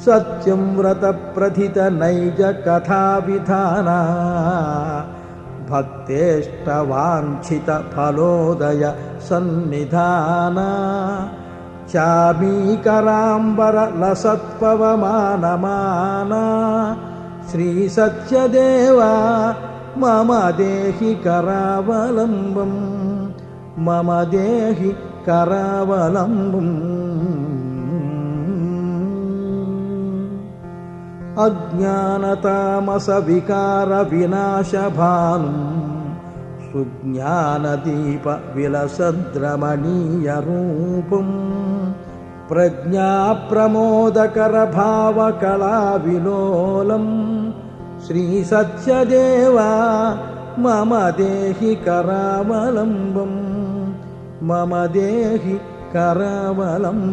सत्यं व्रतप्रथित नैज कथाविधाना भक्तेष्टवाञ्छित फलोदय सन्निधाना चामीकराम्बर लसत्पवमानमाना श्रीसत्यदेवा मम देहि करावलम्बम् मम देहि करावलम्बम् अज्ञानतामसविकारविनाशभानुं सुज्ञानदीपविलसद्रमणीयरूपं प्रज्ञाप्रमोदकरभावकलाविलोलं श्रीसत्यदेवा मम देहि करावलम्बम् मम देहि करावलम्बम्।